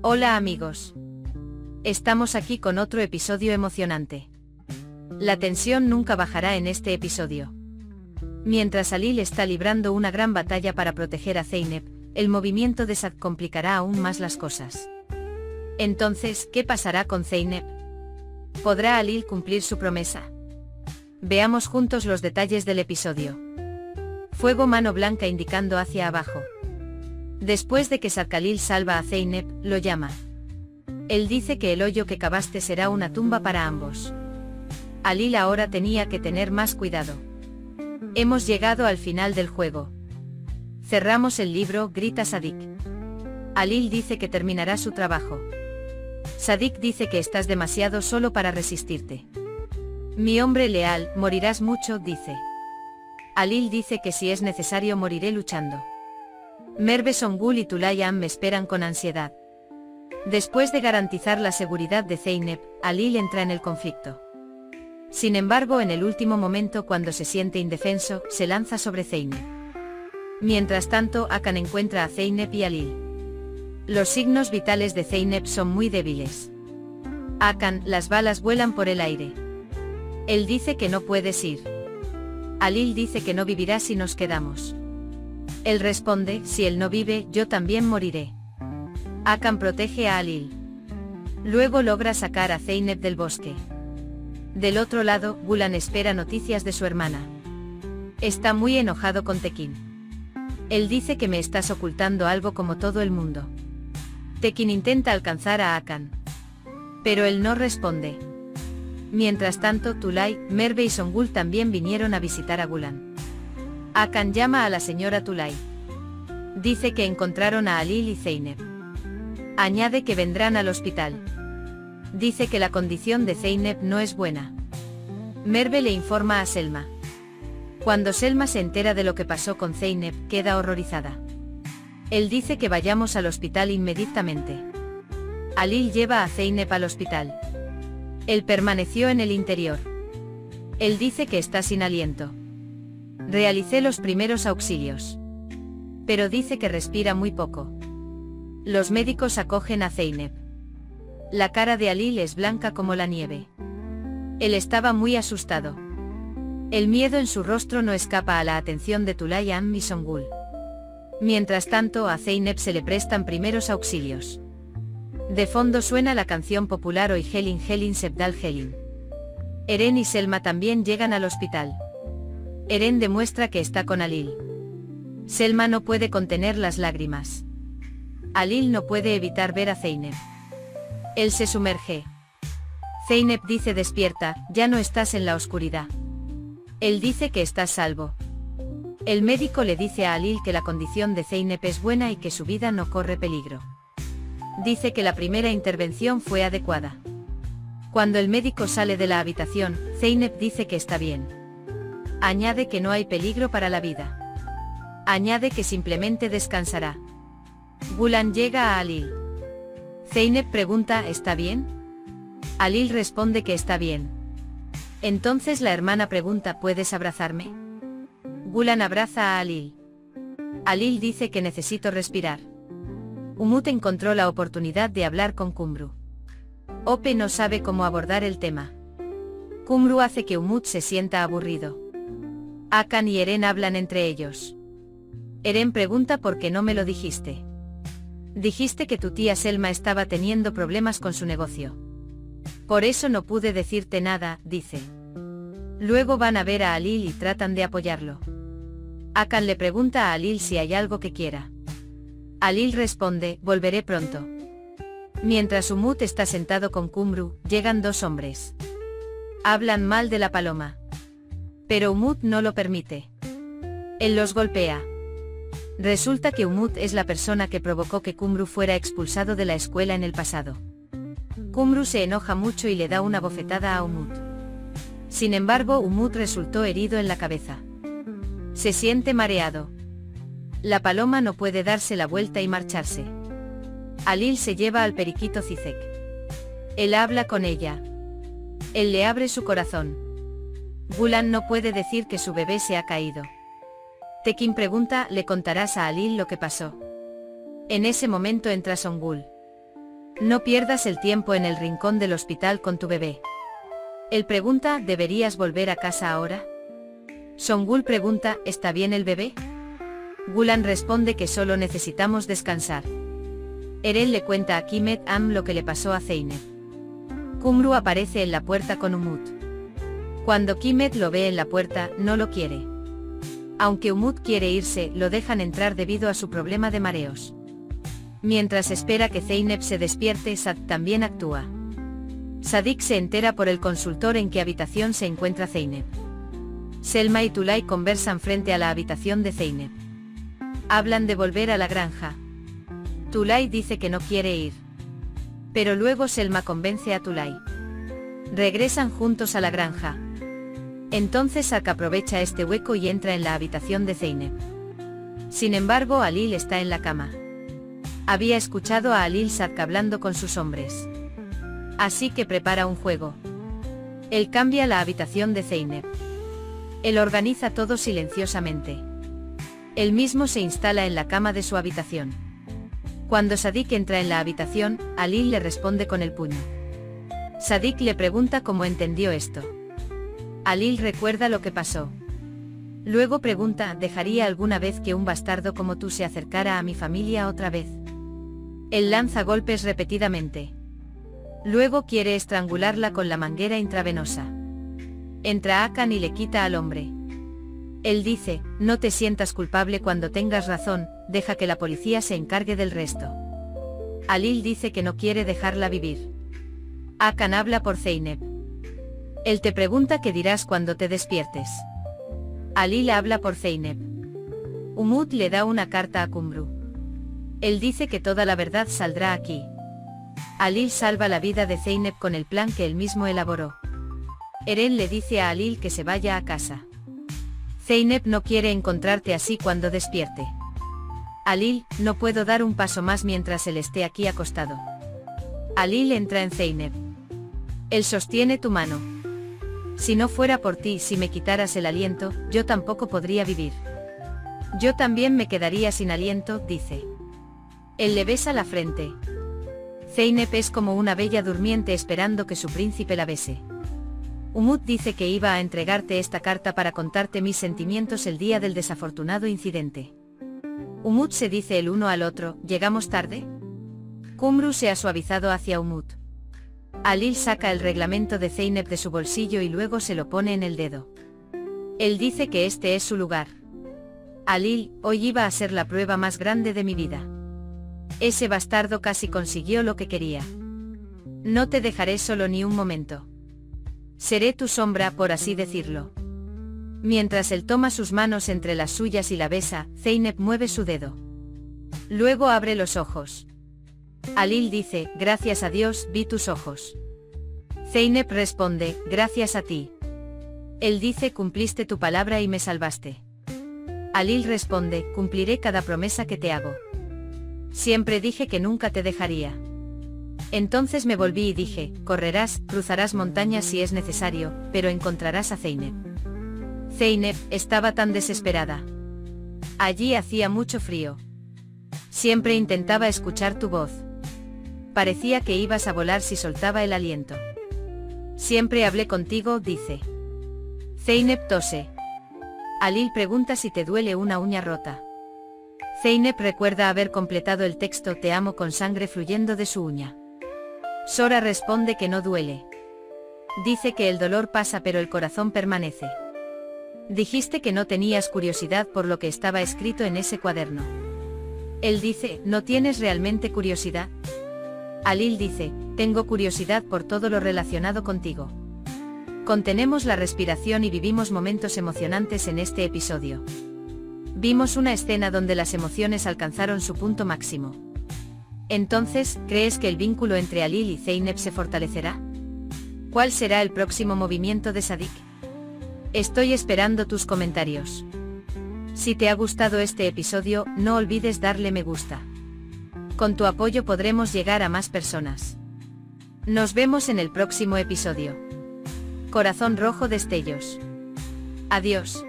Hola amigos. Estamos aquí con otro episodio emocionante. La tensión nunca bajará en este episodio. Mientras Alil está librando una gran batalla para proteger a Zeynep, el movimiento de Sad complicará aún más las cosas. Entonces, ¿qué pasará con Zeynep? ¿Podrá Alil cumplir su promesa? Veamos juntos los detalles del episodio. Fuego, mano blanca indicando hacia abajo. Después de que Sad-Khalil salva a Zeynep, lo llama. Él dice que el hoyo que cavaste será una tumba para ambos. Alil ahora tenía que tener más cuidado. Hemos llegado al final del juego. Cerramos el libro, grita Sadik. Alil dice que terminará su trabajo. Sadik dice que estás demasiado solo para resistirte. Mi hombre leal, morirás mucho, dice. Alil dice que si es necesario moriré luchando. Merve, Songul y Tulayan me esperan con ansiedad. Después de garantizar la seguridad de Zeynep, Alil entra en el conflicto. Sin embargo, en el último momento, cuando se siente indefenso, se lanza sobre Zeynep. Mientras tanto, Hakan encuentra a Zeynep y Alil. Los signos vitales de Zeynep son muy débiles. Hakan, las balas vuelan por el aire. Él dice que no puedes ir. Alil dice que no vivirá si nos quedamos. Él responde, si él no vive, yo también moriré. Hakan protege a Alil. Luego logra sacar a Zeynep del bosque. Del otro lado, Gulan espera noticias de su hermana. Está muy enojado con Tekin. Él dice que me estás ocultando algo como todo el mundo. Tekin intenta alcanzar a Hakan. Pero él no responde. Mientras tanto, Tulay, Merve y Songul también vinieron a visitar a Gulan. Hakan llama a la señora Tulay. Dice que encontraron a Alil y Zeynep. Añade que vendrán al hospital. Dice que la condición de Zeynep no es buena. Merve le informa a Selma. Cuando Selma se entera de lo que pasó con Zeynep, queda horrorizada. Él dice que vayamos al hospital inmediatamente. Alil lleva a Zeynep al hospital. Él permaneció en el interior. Él dice que está sin aliento. Realicé los primeros auxilios. Pero dice que respira muy poco. Los médicos acogen a Zeynep. La cara de Alil es blanca como la nieve. Él estaba muy asustado. El miedo en su rostro no escapa a la atención de Tulayan y Songul. Mientras tanto, a Zeynep se le prestan primeros auxilios. De fondo suena la canción popular Oy Helin Helin Sebdal Helin. Eren y Selma también llegan al hospital. Eren demuestra que está con Alil. Selma no puede contener las lágrimas. Alil no puede evitar ver a Zeynep. Él se sumerge. Zeynep dice despierta, ya no estás en la oscuridad. Él dice que estás salvo. El médico le dice a Alil que la condición de Zeynep es buena y que su vida no corre peligro. Dice que la primera intervención fue adecuada. Cuando el médico sale de la habitación, Zeynep dice que está bien. Añade que no hay peligro para la vida. Añade que simplemente descansará. Gulan llega a Alil. Zeynep pregunta, ¿está bien? Alil responde que está bien. Entonces la hermana pregunta, ¿puedes abrazarme? Gulan abraza a Alil. Alil dice que necesito respirar. Umut encontró la oportunidad de hablar con Kumru. Ope no sabe cómo abordar el tema. Kumru hace que Umut se sienta aburrido. Hakan y Eren hablan entre ellos. Eren pregunta por qué no me lo dijiste. Dijiste que tu tía Selma estaba teniendo problemas con su negocio. Por eso no pude decirte nada, dice. Luego van a ver a Alil y tratan de apoyarlo. Hakan le pregunta a Alil si hay algo que quiera. Alil responde, volveré pronto. Mientras Umut está sentado con Kumru, llegan dos hombres. Hablan mal de la paloma. Pero Umut no lo permite. Él los golpea. Resulta que Umut es la persona que provocó que Kumru fuera expulsado de la escuela en el pasado. Kumru se enoja mucho y le da una bofetada a Umut. Sin embargo, Umut resultó herido en la cabeza. Se siente mareado. La paloma no puede darse la vuelta y marcharse. Alil se lleva al periquito Cizek. Él habla con ella. Él le abre su corazón. Gulan no puede decir que su bebé se ha caído. Tekin pregunta, ¿le contarás a Alil lo que pasó? En ese momento entra Songul. No pierdas el tiempo en el rincón del hospital con tu bebé. Él pregunta, ¿deberías volver a casa ahora? Song-gul pregunta, ¿está bien el bebé? Gulan responde que solo necesitamos descansar. Eren le cuenta a Kimet lo que le pasó a Zeynep. Kumru aparece en la puerta con Umut. Cuando Kimet lo ve en la puerta, no lo quiere. Aunque Umut quiere irse, lo dejan entrar debido a su problema de mareos. Mientras espera que Zeynep se despierte, Sad también actúa. Sadik se entera por el consultor en qué habitación se encuentra Zeynep. Selma y Tulay conversan frente a la habitación de Zeynep. Hablan de volver a la granja. Tulay dice que no quiere ir. Pero luego Selma convence a Tulay. Regresan juntos a la granja. Entonces Sad aprovecha este hueco y entra en la habitación de Zeynep. Sin embargo, Alil está en la cama. Había escuchado a Alil Sad hablando con sus hombres. Así que prepara un juego. Él cambia la habitación de Zeynep. Él organiza todo silenciosamente. Él mismo se instala en la cama de su habitación. Cuando Sadik entra en la habitación, Alil le responde con el puño. Sadik le pregunta cómo entendió esto. Alil recuerda lo que pasó. Luego pregunta, ¿dejaría alguna vez que un bastardo como tú se acercara a mi familia otra vez? Él lanza golpes repetidamente. Luego quiere estrangularla con la manguera intravenosa. Entra Akan y le quita al hombre. Él dice, no te sientas culpable cuando tengas razón, deja que la policía se encargue del resto. Alil dice que no quiere dejarla vivir. Akan habla por Zeynep. Él te pregunta qué dirás cuando te despiertes. Alil habla por Zeynep. Umut le da una carta a Kumru. Él dice que toda la verdad saldrá aquí. Alil salva la vida de Zeynep con el plan que él mismo elaboró. Eren le dice a Alil que se vaya a casa. Zeynep no quiere encontrarte así cuando despierte. Alil, no puedo dar un paso más mientras él esté aquí acostado. Alil entra en Zeynep. Él sostiene tu mano. Si no fuera por ti, si me quitaras el aliento, yo tampoco podría vivir. Yo también me quedaría sin aliento, dice. Él le besa la frente. Zeynep es como una bella durmiente esperando que su príncipe la bese. Umut dice que iba a entregarte esta carta para contarte mis sentimientos el día del desafortunado incidente. Umut se dice el uno al otro, ¿llegamos tarde? Kumru se ha suavizado hacia Umut. Alil saca el reglamento de Zeynep de su bolsillo y luego se lo pone en el dedo. Él dice que este es su lugar. Alil, hoy iba a ser la prueba más grande de mi vida. Ese bastardo casi consiguió lo que quería. No te dejaré solo ni un momento. Seré tu sombra, por así decirlo. Mientras él toma sus manos entre las suyas y la besa, Zeynep mueve su dedo. Luego abre los ojos. Alil dice, gracias a Dios, vi tus ojos. Zeynep responde, gracias a ti. Él dice, cumpliste tu palabra y me salvaste. Alil responde, cumpliré cada promesa que te hago. Siempre dije que nunca te dejaría. Entonces me volví y dije, correrás, cruzarás montañas si es necesario, pero encontrarás a Zeynep. Zeynep estaba tan desesperada. Allí hacía mucho frío. Siempre intentaba escuchar tu voz. Parecía que ibas a volar si soltaba el aliento. Siempre hablé contigo, dice. Zeynep tose. Alil pregunta si te duele una uña rota. Zeynep recuerda haber completado el texto te amo con sangre fluyendo de su uña. Sora responde que no duele. Dice que el dolor pasa pero el corazón permanece. Dijiste que no tenías curiosidad por lo que estaba escrito en ese cuaderno. Él dice, ¿no tienes realmente curiosidad? Alil dice, tengo curiosidad por todo lo relacionado contigo. Contenemos la respiración y vivimos momentos emocionantes en este episodio. Vimos una escena donde las emociones alcanzaron su punto máximo. Entonces, ¿crees que el vínculo entre Alil y Zeynep se fortalecerá? ¿Cuál será el próximo movimiento de Sadik? Estoy esperando tus comentarios. Si te ha gustado este episodio, no olvides darle me gusta. Con tu apoyo podremos llegar a más personas. Nos vemos en el próximo episodio. Corazón rojo destellos. Adiós.